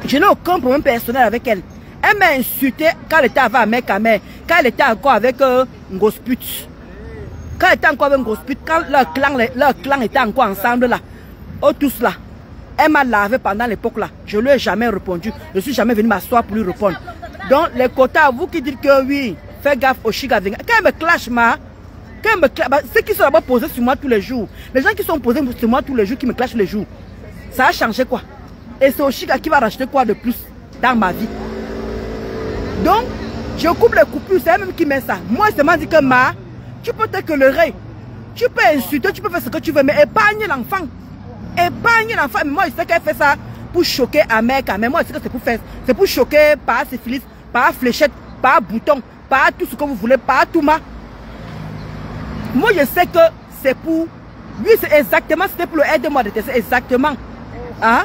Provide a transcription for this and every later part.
Je n'ai aucun problème personnel avec elle. Elle m'a insulté quand elle était avec Amé, quand elle était encore avec Ngosput. Quand elle était encore avec Ngosput, quand leur clan était encore ensemble là, tous là. Elle m'a lavé pendant l'époque là. Je ne lui ai jamais répondu. Je ne suis jamais venu m'asseoir pour lui répondre. Donc les quotas, vous qui dites que oui, fais gaffe au Chiga. Quand elle me clash, ceux qui sont là-bas posés sur moi tous les jours, les gens qui sont posés sur moi tous les jours, qui me clashent les jours, ça a changé quoi? Et c'est Oshiga qui va racheter quoi de plus dans ma vie? Donc, je coupe les coupures, c'est elle-même qui met ça. Moi, je m'a dit que tu peux te tolérer, tu peux insulter, tu peux faire ce que tu veux, mais épargne l'enfant. Épargne l'enfant. Mais moi, je sais qu'elle fait ça pour choquer Amé. Mais moi, je sais que c'est pour choquer par syphilis, par fléchette, par bouton, par tout ce que vous voulez, par tout ma. Moi, je sais que c'est pour... Oui, c'est exactement, c'était pour le aide-moi de tester, exactement. Hein?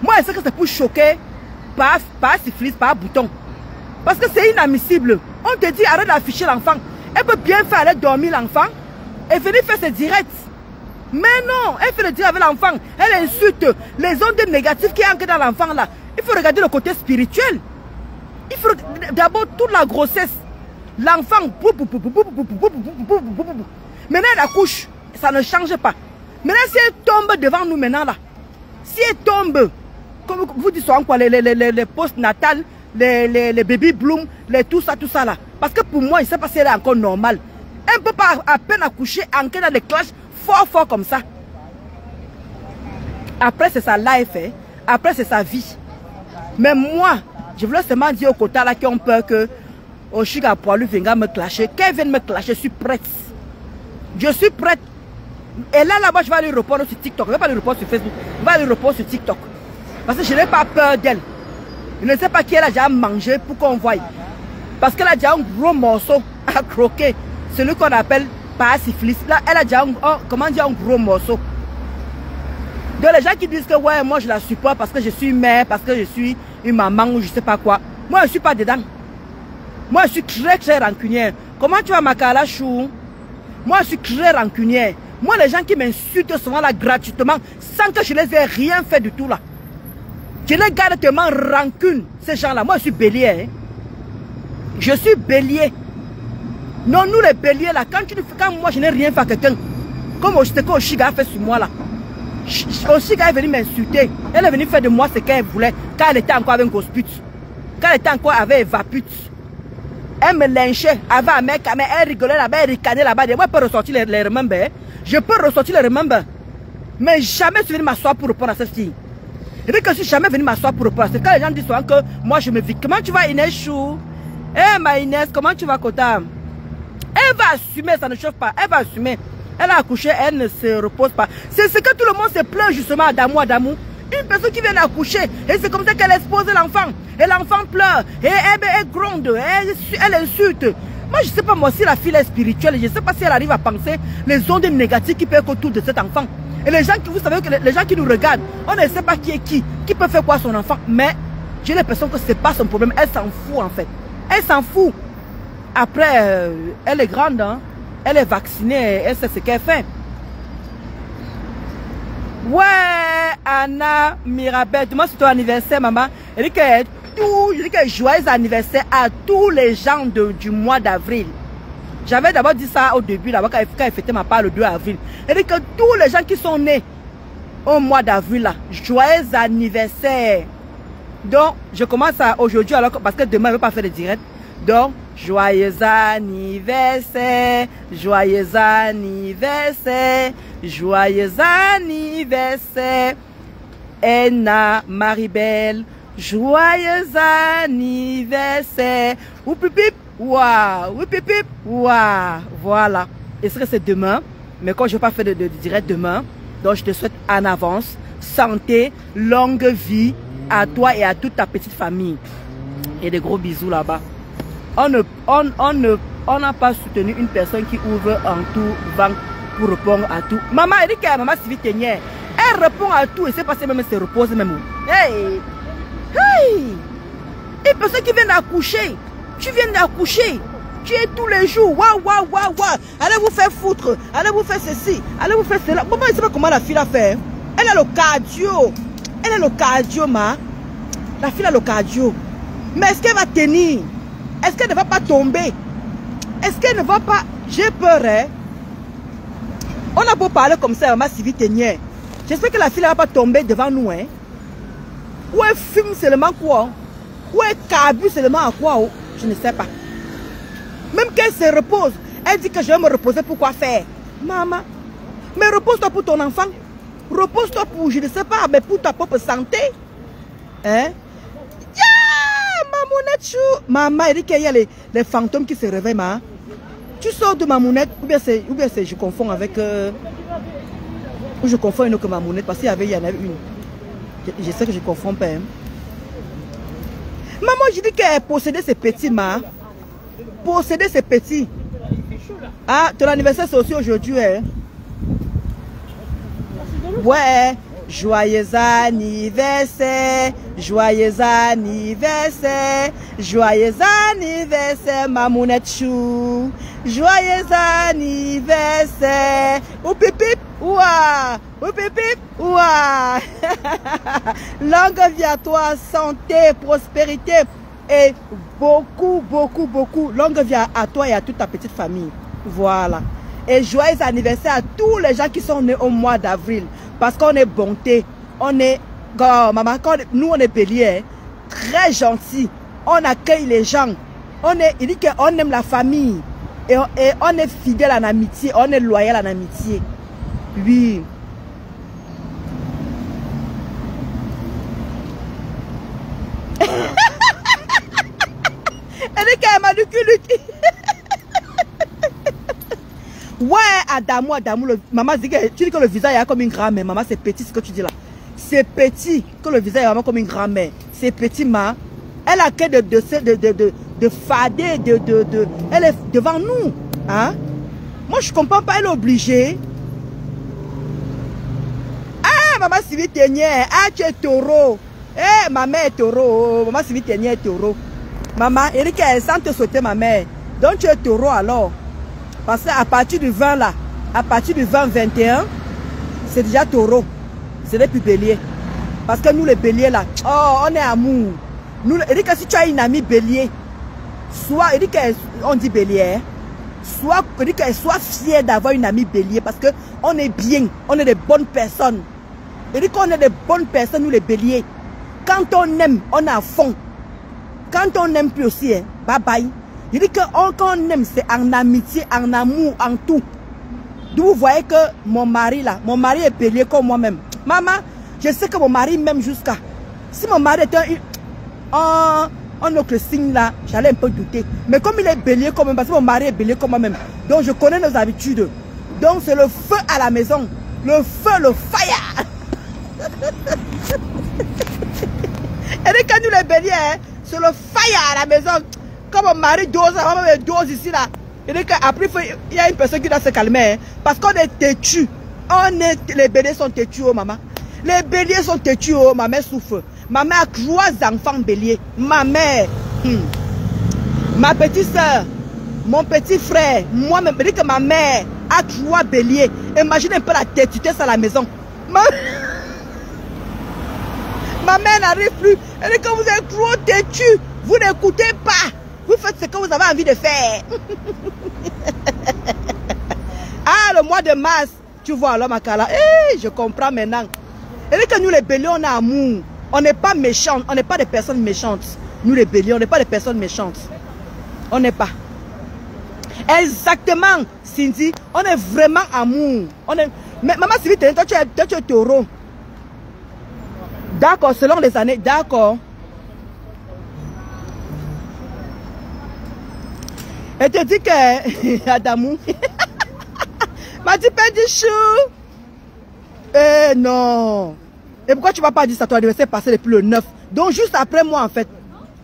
Moi, je sais que c'est pour choquer par syphilis, par bouton. Parce que c'est inadmissible. On te dit, arrête d'afficher l'enfant. Elle peut bien faire aller dormir l'enfant et venir faire ses directs. Mais non, elle fait le direct avec l'enfant. Elle insulte les ondes négatives qui entrent dans l'enfant là. Il faut regarder le côté spirituel. Il faut d'abord toute la grossesse. L'enfant, maintenant elle accouche, ça ne change pas. Maintenant si elle tombe devant nous maintenant là, si elle tombe, comme vous dites quoi, les post-natales, les baby bloom, tout ça là. Parce que pour moi, il ne sait pas si elle est encore normale. Elle ne peut pas à peine accoucher, entrer dans des clashs fort comme ça. Après c'est sa life, hein? Après c'est sa vie. Mais moi, je voulais seulement dire aux quotas là qui ont peur que Oshiga Poilu viendra me clasher. Qu'elle vienne me clasher, je suis prête. Je suis prête. Et là-bas, je vais aller répondre sur TikTok. Je ne vais pas lui répondre sur Facebook. Je vais aller répondre sur TikTok. Parce que je n'ai pas peur d'elle. Je ne sais pas qui elle a déjà mangé pour qu'on voie. Parce qu'elle a déjà un gros morceau à croquer. Celui qu'on appelle pas syphilis. Là, elle a déjà un gros morceau. Donc les gens qui disent que ouais, moi je la supporte parce que je suis mère, parce que je suis une maman ou je sais pas quoi. Moi je ne suis pas dedans. Moi je suis très rancunière. Comment tu vas Makala Chou? Moi je suis très rancunière. Moi les gens qui m'insultent souvent là gratuitement sans que je les ai rien fait du tout là. Je les garde tellement rancune ces gens là. Moi je suis bélier. Hein? Je suis bélier. Non, nous les béliers là, quand moi je n'ai rien fait à quelqu'un, comme Oshiga a fait sur moi là. Oshiga est venue m'insulter. Elle est venue faire de moi ce qu'elle voulait quand elle était encore avec Ngosput. Quand elle était encore avec Evaput. Elle me lynchait avec un mec, elle rigolait là-bas, elle ricanait là-bas. Moi je peux ressortir les remember. Je peux ressortir les remember. Mais jamais je suis venu m'asseoir pour répondre à cette fille. Je dis que je suis jamais venu m'asseoir pour répondre à cette fille. Quand les gens disent souvent que moi je me vis. Comment tu vas Inès Chou? Ma Inès, comment tu vas Kota? Elle va assumer, ça ne chauffe pas. Elle va assumer. Elle a accouché, elle ne se repose pas. C'est ce que tout le monde se plaint justement à Damou. Une personne qui vient d'accoucher, et c'est comme ça qu'elle expose l'enfant. Et l'enfant pleure, et elle gronde, elle insulte. Moi je ne sais pas moi si la fille est spirituelle, je ne sais pas si elle arrive à penser les ondes négatives qui peuvent être autour de cet enfant. Et les gens qui, vous savez que les gens qui nous regardent, on ne sait pas qui est qui peut faire quoi à son enfant. Mais j'ai l'impression que ce n'est pas son problème, elle s'en fout en fait. Elle s'en fout. Après, elle est grande, hein? Elle est vaccinée, elle sait ce qu'elle fait. Ouais, Anna Mirabel, demain c'est ton anniversaire, maman. Elle dit que joyeux anniversaire à tous les gens du mois d'avril. J'avais d'abord dit ça au début, là-bas, quand elle fêtait ma part le 2 avril. Elle dit que tous les gens qui sont nés au mois d'avril, là, joyeux anniversaire. Donc, je commence aujourd'hui, alors parce que demain, je ne vais pas faire de direct. Donc, joyeux anniversaire, joyeux anniversaire, joyeux anniversaire, Enna Maribel, joyeux anniversaire. Ou pipip, waouh, ou pipip, waouh. Voilà. Est-ce que c'est demain? Mais quand je ne vais pas faire de direct demain, donc je te souhaite en avance santé, longue vie à toi et à toute ta petite famille. Et des gros bisous là-bas. On n'a pas soutenu une personne qui ouvre en tout vent pour répondre à tout. Maman, elle dit que maman Sylvie Ténière, elle répond à tout et c'est passé même, elle se repose même. Hey! Hey! Une personne qui vient d'accoucher, tu viens d'accoucher, tu es tous les jours, waouh, waouh, waouh, waouh, allez vous faire foutre, allez vous faire ceci, allez vous faire cela. Maman, je ne sais pas comment la fille a fait. Elle a le cardio, ma. La fille a le cardio. Mais est-ce qu'elle va tenir? Est-ce qu'elle ne va pas tomber? Est-ce qu'elle ne va pas... J'ai peur, hein? On a beau parler comme ça, maman Sylvie Tenière. J'espère que la fille ne va pas tomber devant nous, hein? Ou elle fume seulement quoi? Ou elle carbure seulement à quoi? Je ne sais pas. Même qu'elle se repose, elle dit que je vais me reposer pour quoi faire? Maman, mais repose-toi pour ton enfant. Repose-toi pour, je ne sais pas, mais pour ta propre santé. Hein? Mamounette chou. Maman, elle dit qu'il y a les fantômes qui se réveillent, maman. Tu sors de Mamounette, ou bien c'est, je confonds avec... ou je confonds une autre Mamounette, parce qu'il y en avait une. Je sais que je ne confonds pas. Hein. Maman, je dis qu'elle possédait ces petits, ma. Posséder ces petits. Ah, ton anniversaire c'est aussi aujourd'hui, hein? Ouais, joyeux anniversaire, joyeux anniversaire, joyeux anniversaire, Mamounette chou. Joyeux anniversaire. Ou pipip, ouah, ou pipip, ouah. Longue vie à toi, santé, prospérité. Et beaucoup, beaucoup, beaucoup. Longue vie à toi et à toute ta petite famille. Voilà. Et joyeux anniversaire à tous les gens qui sont nés au mois d'avril. Parce qu'on est bonté. On est... Oh, maman, nous on est bélier. Très gentil. On accueille les gens. Il dit qu'on aime la famille. Et on est fidèle en amitié. On est loyal en amitié. Oui. Elle dit qu'elle m'a dit que... Ouais, Adamou, maman dit que tu dis que le visage est comme une grand-mère. Maman, c'est petit ce que tu dis là. C'est petit que le visage est vraiment comme une grand-mère. C'est petit, ma. Elle a que de fader, elle est devant nous. Hein? Moi, je comprends pas, elle est obligée. Ah, maman Sylvie Tenière, ah, tu es taureau. Eh, ma mère est taureau. Maman Sylvie Tenière est taureau. Maman, elle dit qu'elle sent te sauter, ma mère. Donc, tu es taureau alors. Parce qu'à partir du 20 là, à partir du 20-21, c'est déjà taureau. C'est des plus béliers. Parce que nous les béliers là, oh, on est amour. Nous, il dit que si tu as une amie bélier, soit, il dit qu'on dit bélier, soit, il dit qu'elle soit fière d'avoir une amie bélier parce qu'on est bien, on est des bonnes personnes. Il dit qu'on est des bonnes personnes, nous les béliers. Quand on aime, on est à fond. Quand on n'aime plus aussi, hein, bye bye. Il dit que quand on aime, c'est en amitié, en amour, en tout. D'où vous voyez que mon mari là, mon mari est bélier comme moi-même. Maman, je sais que mon mari m'aime jusqu'à... Si mon mari était un autre signe là, j'allais un peu douter. Mais comme il est bélier comme moi, parce que mon mari est bélier comme moi-même. Donc je connais nos habitudes. Donc c'est le feu à la maison. Le feu, le fire. Et dit que nous les béliers, hein, c'est le fire à la maison. Comme mon mari dose, maman dose ici là. Il dit qu'après, il y a une personne qui doit se calmer. Hein, parce qu'on est têtu. Les béliers sont têtus, oh maman. Les béliers sont têtus, oh, ma mère souffre. Ma mère a 3 enfants béliers. Ma mère, ma petite soeur, mon petit frère, moi-même, je dis que ma mère a 3 béliers. Imagine un peu la têtutesse à la maison. Ma mère n'arrive plus. Elle dit que vous êtes trop têtus. Vous n'écoutez pas. Vous faites ce que vous avez envie de faire. Ah, le mois de mars, tu vois alors ma Kala. Je comprends maintenant. Elle dit que nous les béliers, on a amour. On n'est pas méchants. On n'est pas des personnes méchantes. Nous les béliers, on n'est pas des personnes méchantes. On n'est pas. Exactement, Cindy. On est vraiment amour. Mais maman Sylvie, toi tu es taureau. D'accord, selon les années. D'accord. Elle te dit que... Adamou. M'a dit pas du chou. Non. Et pourquoi tu ne m'as pas dit ça? Ton anniversaire est passé depuis le 9. Donc juste après moi en fait.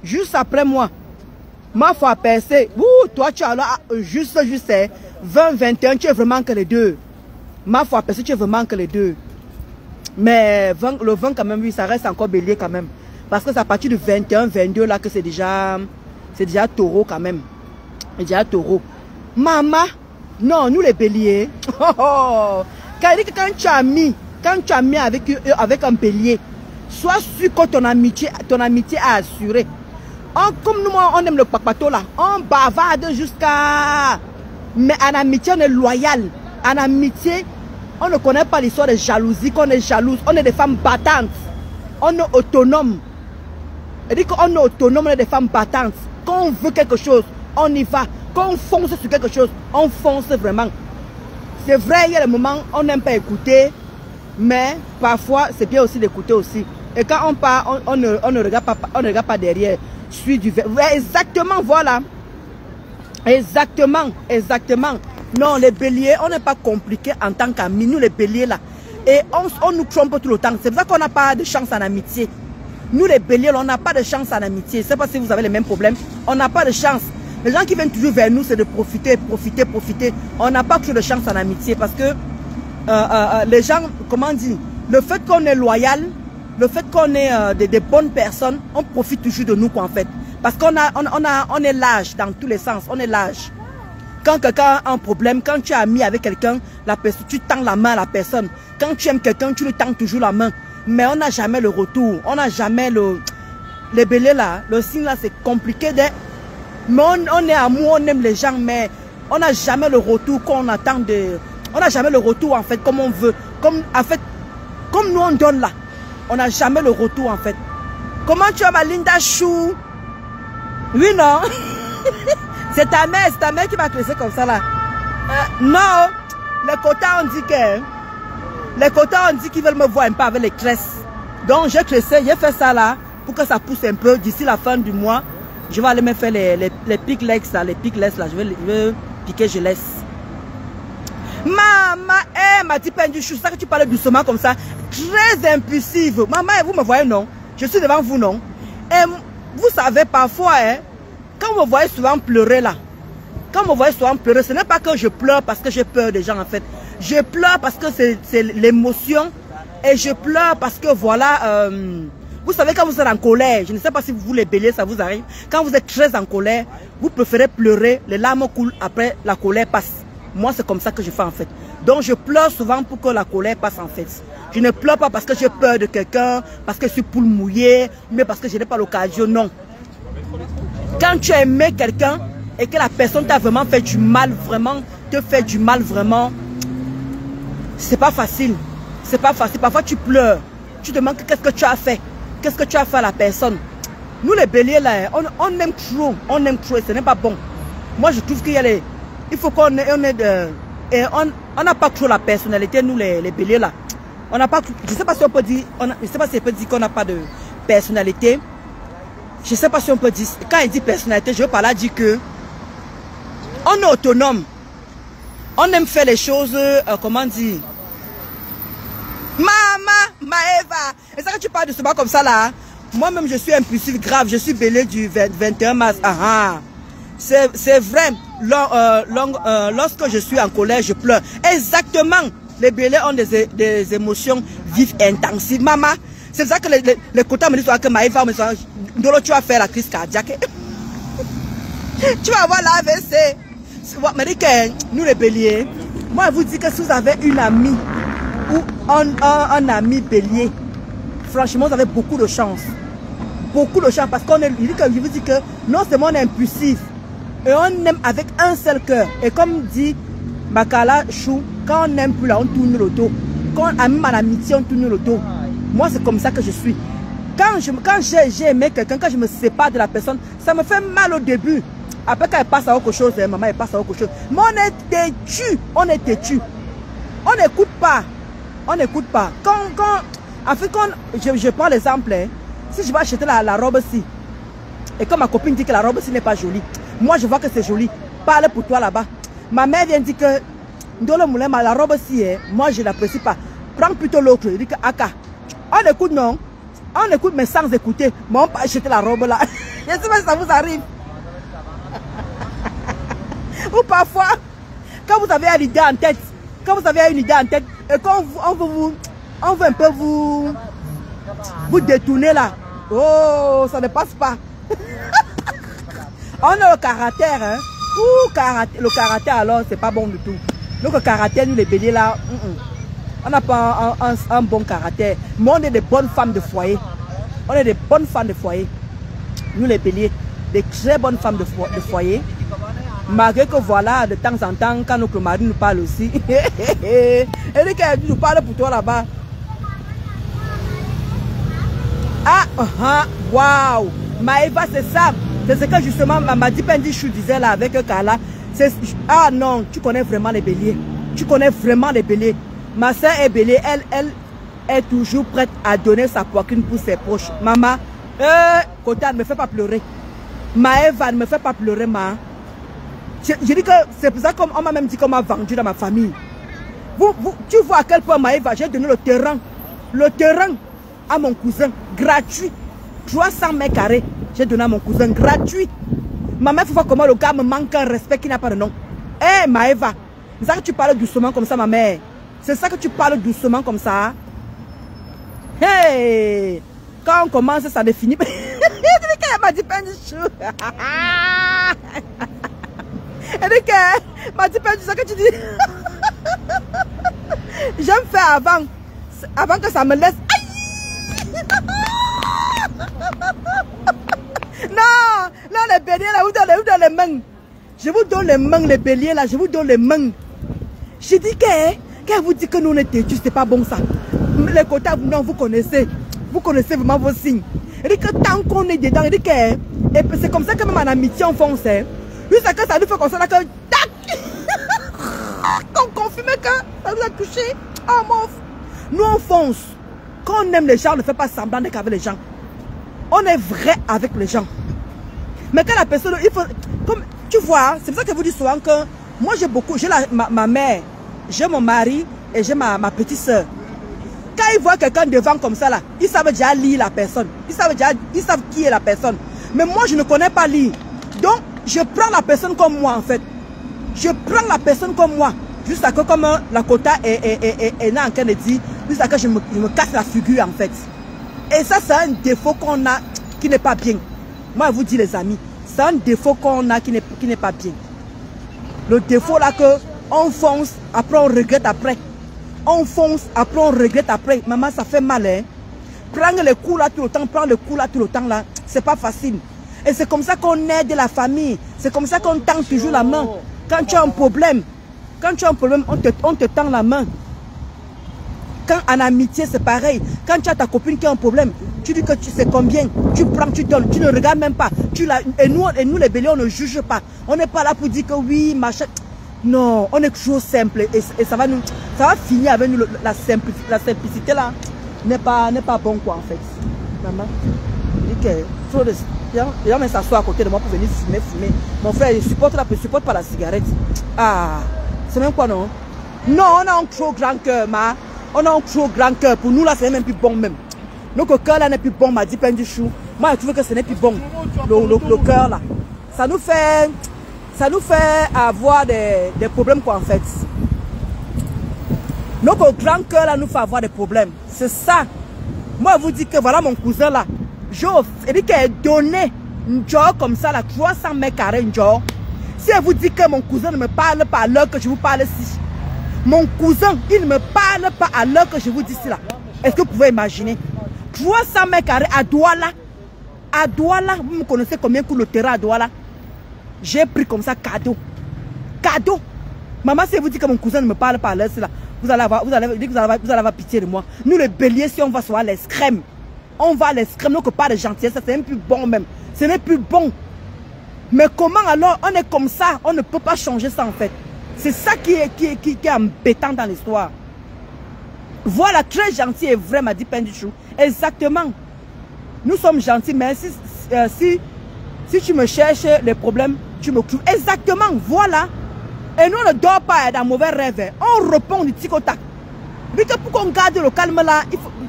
Juste après moi. Ma foi percée. Ouh, toi tu as alors juste 20, 21, tu es vraiment que les deux. Ma foi percée, tu es vraiment que les deux. Mais le 20 quand même, oui, ça reste encore bélier quand même. Parce que c'est à partir du 21, 22 là que c'est déjà taureau quand même. C'est déjà taureau. Maman, non, nous les béliers. Quand tu as mis avec un bélier, Sois sûr que ton amitié a assuré. Comme nous, on aime le papato là. On bavarde jusqu'à... Mais en amitié, on est loyal. En amitié, on ne connaît pas l'histoire de jalousie, qu'on est jalouse. On est des femmes battantes. On est autonome. C'est-à-dire qu'on est autonome, on est des femmes battantes. Quand on veut quelque chose, on y va. Quand on fonce sur quelque chose, on fonce vraiment. C'est vrai, il y a des moments où on n'aime pas écouter, mais parfois, c'est bien aussi d'écouter aussi. Et quand on part, on ne regarde pas derrière. Suis du verre. Ouais, exactement, voilà. Exactement, exactement. Non, les béliers, on n'est pas compliqué en tant qu'amis. Nous, les béliers, là. Et on nous trompe tout le temps. C'est pour ça qu'on n'a pas de chance en amitié. Nous, les béliers, on n'a pas de chance en amitié. Je ne sais pas si vous avez les mêmes problèmes. On n'a pas de chance. Les gens qui viennent toujours vers nous, c'est de profiter, profiter, profiter. On n'a pas toujours de chance en amitié parce que les gens, comment dire, le fait qu'on est loyal, le fait qu'on est des bonnes personnes, on profite toujours de nous, quoi, en fait. Parce qu'on est lâche dans tous les sens, on est lâche. Quand quelqu'un a un problème, quand tu es ami avec quelqu'un, tu tends la main à la personne. Quand tu aimes quelqu'un, tu lui tends toujours la main. Mais on n'a jamais le retour, on n'a jamais le... Les béliers là, le signe là, c'est compliqué de... Mais on est amour, on aime les gens, mais on n'a jamais le retour qu'on attend de... On n'a jamais le retour, en fait, comme on veut. Comme nous, on donne là. On n'a jamais le retour, en fait. Comment tu as ma Linda Chou? Oui, non? C'est ta mère qui m'a clessé comme ça, là. Non, les quotas, on dit que... Les quotas, on dit qu'ils veulent me voir un peu avec les tresses. Donc, j'ai clessé, j'ai fait ça, là, pour que ça pousse un peu. D'ici la fin du mois, je vais aller me faire les pics-legs, là, les pics-legs, là. Je vais piquer, je laisse. Maman, ma petite peine du chou, c'est ça que tu parlais doucement comme ça. Très impulsive. Maman, vous me voyez, non? Je suis devant vous, non? Et vous savez, parfois, hein, quand vous me voyez souvent pleurer, là, quand vous me voyez souvent pleurer, ce n'est pas que je pleure parce que j'ai peur des gens, en fait. Je pleure parce que c'est l'émotion. Et je pleure parce que, voilà, vous savez, quand vous êtes en colère, je ne sais pas si vous les béliers, ça vous arrive. Quand vous êtes très en colère, vous préférez pleurer, les larmes coulent, après la colère passe. Moi, c'est comme ça que je fais, en fait. Donc, je pleure souvent pour que la colère passe, en fait. Je ne pleure pas parce que j'ai peur de quelqu'un, parce que je suis poule mouillée, mais parce que je n'ai pas l'occasion, non. Quand tu as aimé quelqu'un et que la personne t'a vraiment fait du mal, vraiment, te fait du mal, vraiment, c'est pas facile. C'est pas facile. Parfois, tu pleures. Tu te demandes qu'est-ce que tu as fait. Qu'est-ce que tu as fait à la personne. Nous, les béliers, là, on aime trop. On aime trop et ce n'est pas bon. Moi, je trouve qu'il y a les... Il faut qu'on ait... On n'a pas trop la personnalité, nous, les béliers, là. On n'a pas... Je ne sais pas si on peut dire... Je sais pas si on peut dire qu'on n'a pas de personnalité. Je ne sais pas si on peut dire... Quand il dit personnalité, je veux par là dire que... On est autonome. On aime faire les choses... comment dire... Maëva, est-ce que tu parles de ce bas comme ça là? Moi-même, je suis impulsif grave. Je suis bélier du 21 mars. C'est vrai. Lorsque je suis en colère, je pleure. Exactement. Les béliers ont des émotions vives et intensives. Maman, c'est ça que les quotas me disent que Maëva me disent, Ndolo, tu vas faire la crise cardiaque. Tu vas avoir l'AVC. Nous les béliers, moi je vous dis que si vous avez une amie ou un ami bélier, franchement, vous avez beaucoup de chance. Beaucoup de chance parce qu'on est, je vous dis que non seulement on est impulsif, et on aime avec un seul cœur. Et comme dit Makala Chou, quand on n'aime plus là, on tourne le dos. Quand on aime l'amitié, on tourne le dos. Moi, c'est comme ça que je suis. Quand j'ai aimé quelqu'un, quand je me sépare de la personne, ça me fait mal au début. Après, quand elle passe à autre chose, maman, elle passe à autre chose. Mais on est têtu. On est têtu. On n'écoute pas. On n'écoute pas. En fait, quand je prends l'exemple, hein, si je vais acheter la robe-ci, et quand ma copine dit que la robe-ci n'est pas jolie, moi je vois que c'est joli, parle pour toi là-bas. Ma mère vient dire que dans le moulin, la robe-ci, moi je ne l'apprécie pas. Prends plutôt l'autre. Il dit que Aka. On écoute, non. On écoute, mais sans écouter. Mais on peut acheter la robe là. Je ne sais pas si ça vous arrive. Ou parfois, quand vous avez une idée en tête, et quand on veut un peu vous détourner là, oh, ça ne passe pas. On a le caractère, hein. Ouh, le caractère alors, c'est pas bon du tout. Donc le caractère, nous les béliers là, On n'a pas un bon caractère. Mais on est des bonnes femmes de foyer. On est des bonnes femmes de foyer. Nous les béliers, des très bonnes femmes de foyer. Malgré que voilà, de temps en temps, quand notre mari nous parle aussi. Et qu'elle nous parle pour toi là-bas. Waouh. Maëva, c'est ça. C'est ce que justement Madi Pendichou disait là avec Kala. Ah non, tu connais vraiment les béliers. Tu connais vraiment les béliers. Ma soeur est bélier, elle est toujours prête à donner sa poitrine pour ses proches. Maman, Kota, ne me fais pas pleurer. Maëva, ne me fais pas pleurer, ma. Je dis que c'est pour ça qu'on m'a même dit qu'on m'a vendu dans ma famille. Tu vois à quel point Maëva, j'ai donné le terrain à mon cousin, gratuit. 300 mètres carrés, j'ai donné à mon cousin, gratuit. Maman, il faut voir comment le gars me manque un respect qui n'a pas de nom. Hé, Maëva, c'est ça que tu parles doucement comme ça, ma mère. C'est ça que tu parles doucement comme ça. Hey, quand on commence, ça définit. Elle m'a dit Pendichou. Elle dit qu'elle m'a dit Pendichou, c'est ça que tu dis. J'aime faire avant que ça me laisse. Non, non, les béliers là, vous donnez les mains. Je vous donne les mains, les béliers là, je vous donne les mains. Je dis qu'elle vous dit que nous on est têtus, c'est pas bon ça. Les quotas, non, vous connaissez vraiment vos signes. Elle dit que tant qu'on est dedans, elle dit que c'est comme ça que même en amitié on fonce. Jusqu'à que ça nous fait comme ça, là, que tac, qu'on confirme que ça nous a touché. Oh mon, nous on fonce. Quand on aime les gens, on ne fait pas semblant d'être avec les gens. On est vrai avec les gens. Mais quand la personne, il faut, comme tu vois, c'est pour ça que je vous dis souvent que moi j'ai beaucoup, j'ai ma mère, j'ai mon mari et j'ai ma petite soeur. Quand ils voient quelqu'un devant comme ça là, ils savent déjà lire la personne. Ils savent qui est la personne. Mais moi je ne connais pas lire. Donc je prends la personne comme moi en fait. Je prends la personne comme moi. Jusqu'à que comme la quota est là en train de dire, jusqu'à que je me casse la figure en fait. Et ça c'est un défaut qu'on a qui n'est pas bien. Moi je vous dis les amis, c'est un défaut qu'on a qui n'est pas bien. Le défaut là que on fonce, après on regrette après. On fonce, après on regrette après. Maman ça fait mal hein. Prendre les coups là tout le temps, prendre les coups là tout le temps là, c'est pas facile. Et c'est comme ça qu'on aide la famille. C'est comme ça qu'on tend toujours la main. Quand tu as un problème, on te tend la main. Quand en amitié, c'est pareil. Quand tu as ta copine qui a un problème, tu dis que tu sais combien, tu prends, tu donnes, tu ne regardes même pas. Et nous les béliers, on ne juge pas. On n'est pas là pour dire que oui, machin. Non, on est toujours simple. Et ça va finir avec nous. La simplicité là n'est pas bon quoi en fait. Maman, je dis que les gens s'assoient à côté de moi pour venir fumer. Mon frère, il supporte pas la cigarette. Ah, c'est même quoi non? Non, on a un trop grand cœur, ma. On a un trop grand cœur. Pour nous, là, c'est même plus bon même. Notre cœur, là, n'est plus bon, m'a dit Pendichou. Moi, je trouve que ce n'est plus bon. Le cœur, là. Ça nous fait avoir des problèmes, quoi, en fait. Notre grand cœur, là, nous fait avoir des problèmes. C'est ça. Moi, je vous dis que, voilà, mon cousin, là. Il dit qu'elle donné une job comme ça, là, 300 mètres carrés, une job. Si elle vous dit que mon cousin ne me parle pas à l'heure que je vous parle ici. Mon cousin, il ne me parle pas à l'heure que je vous dis cela. Est-ce que vous pouvez imaginer? 300 mètres carrés à Douala. À Douala, vous me connaissez combien coûte le terrain à Douala? J'ai pris comme ça cadeau. Cadeau. Maman, si elle vous dit que mon cousin ne me parle pas à l'heure cela, vous allez avoir pitié de moi. Nous les béliers, si on va sur l'escrème, on va à l'escrème, donc pas de gentillesse, c'est même plus bon même. Ce n'est plus bon. Mais comment alors on est comme ça? On ne peut pas changer ça en fait. C'est ça qui est embêtant dans l'histoire. Voilà, très gentil et vrai, m'a dit Pendichou. Exactement. Nous sommes gentils, mais si tu me cherches les problèmes, tu me cloues. Exactement, voilà. Et nous, on ne dort pas dans mauvais rêve. On répond du tic au tac. Mais pour qu'on garde le calme là,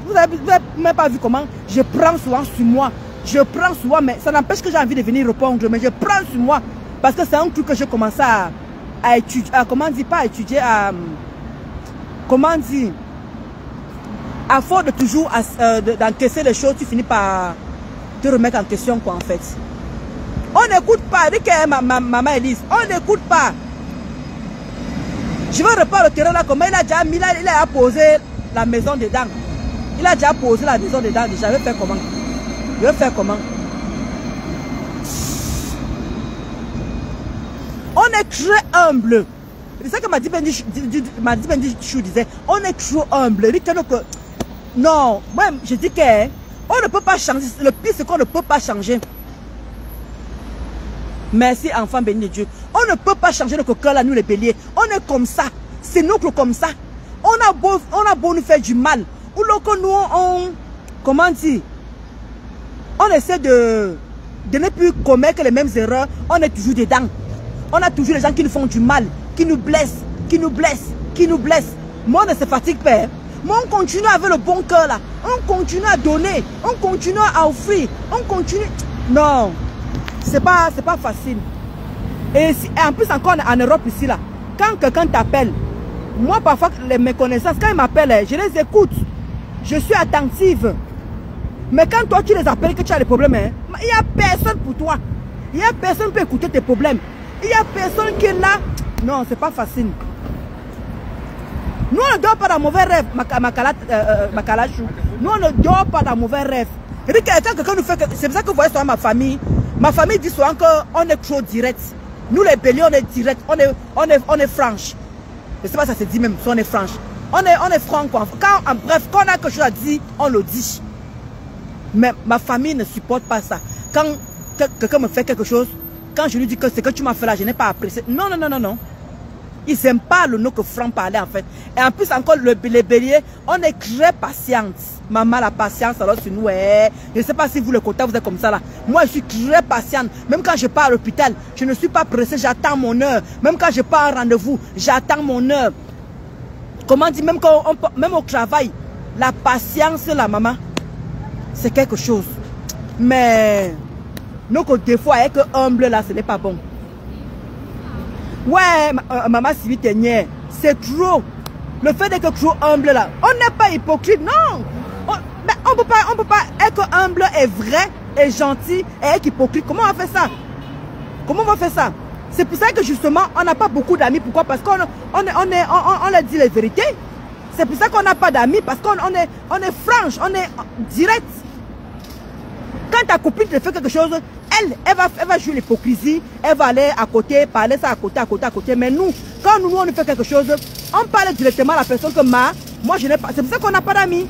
vous n'avez même pas vu comment je prends souvent sur moi. Je prends souvent, mais ça n'empêche que j'ai envie de venir répondre. Mais je prends sur moi. Parce que c'est un truc que j'ai commencé à étudier, comment dire, pas à étudier, comment dire, à force de toujours d'encaisser les choses, tu finis par te remettre en question quoi en fait. On n'écoute pas, dit que maman Elise, on n'écoute pas. Je vais reprendre le terrain là, comment il a déjà mis là, il a posé la maison dedans. Il a déjà posé la maison dedans. Déjà, je vais faire comment? Je vais faire comment? On est très humble. C'est ça que Madi Bendichou disait. On est trop humble. Non, moi je dis qu'on ne peut pas changer. Le pire c'est qu'on ne peut pas changer. Merci enfant béni de Dieu. On ne peut pas changer notre cœur là, nous les béliers. On est comme ça. C'est nous comme ça. On a beau nous faire du mal. Ou lorsque nous comment dire? On essaie de ne plus commettre les mêmes erreurs. On est toujours dedans. On a toujours les gens qui nous font du mal, qui nous blessent, qui nous blessent, qui nous blessent. Moi, on ne se fatigue pas. Mais on continue avec le bon cœur là. On continue à donner. On continue à offrir. On continue. Non. C'est pas facile. Et en plus encore en Europe ici là. Quand quelqu'un t'appelle, moi parfois mes connaissances, quand ils m'appellent, je les écoute. Je suis attentive. Mais quand toi tu les appelles que tu as des problèmes, il n'y a personne pour toi. Il n'y a personne qui peut écouter tes problèmes. Il n'y a personne qui est là. Non, c'est pas facile. Nous, on ne dort pas dans mauvais rêve, Makalachou. Nous, on ne dort pas dans mauvais rêve. Et puis, quand quelqu'un nous fait... C'est pour ça que vous voyez souvent ma famille dit souvent qu'on est trop direct. Nous, les béliers, on est direct. On est franche. Je ne sais pas si ça se dit même, si on est franche. On est franc, quoi. Bref, quand on a quelque chose à dire, on le dit. Mais ma famille ne supporte pas ça. Quand quelqu'un me fait quelque chose, quand je lui dis que ce que tu m'as fait là, je n'ai pas apprécié. Non, non, non, non, non. Ils n'aiment pas le nom que franc parlait en fait. Et en plus encore, les béliers, on est très patiente. Maman, la patience, alors sur nous, je ne sais pas si vous le côté, vous êtes comme ça là. Moi, je suis très patiente. Même quand je pars à l'hôpital, je ne suis pas pressée, j'attends mon heure. Même quand je pars en rendez-vous, j'attends mon heure. Comment dire, même au travail, la patience, la maman, c'est quelque chose. Mais... donc des fois, avec humble là, ce n'est pas bon. Ouais, maman Sylvie Ténière, c'est trop. Le fait d'être trop humble là, on n'est pas hypocrite, non. Mais on peut pas être humble et vrai et gentil et être hypocrite. Comment on va faire ça? Comment on va faire ça? C'est pour ça que justement, on n'a pas beaucoup d'amis. Pourquoi? Parce qu'on on leur dit les vérités. C'est pour ça qu'on n'a pas d'amis, parce qu'on est franche, on est direct. Quand ta copine te fait quelque chose, elle va jouer l'hypocrisie, elle va aller à côté, parler ça à côté. Mais nous, quand nous on fait quelque chose, on parle directement à la personne que moi je n'ai pas. C'est pour ça qu'on n'a pas d'amis.